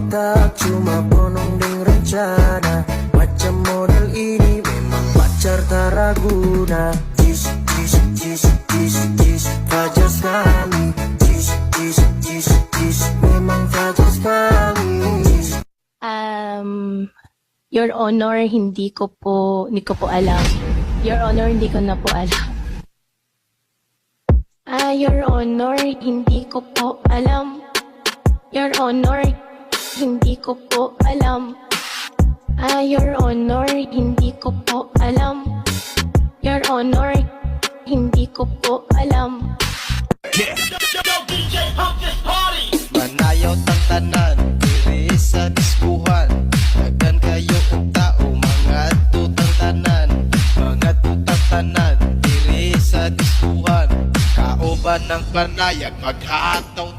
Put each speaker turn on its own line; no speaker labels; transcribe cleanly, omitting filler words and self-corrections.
otak cuma bonong ding rencana. Macam model ini memang pacar tak raguna. Jis, jis, jis, jis, jis, fajar sekali. Jis, jis, jis, jis, memang fajar sekali.
Your Honor, hindi ko po alam. Your Honor, hindi ko na po alam. Your Honor, hindi ko po alam. Your Honor, hindi ko po alam. Your Honor, hindi ko po alam. Your Honor, hindi ko po alam.
Manayaw tang tanan, diri sa diskuhan. Dagan kayo og tao, mga tutang tanan. Mga tutang tanan, diri sa diskuhan. Kauban ng panayag, maghataw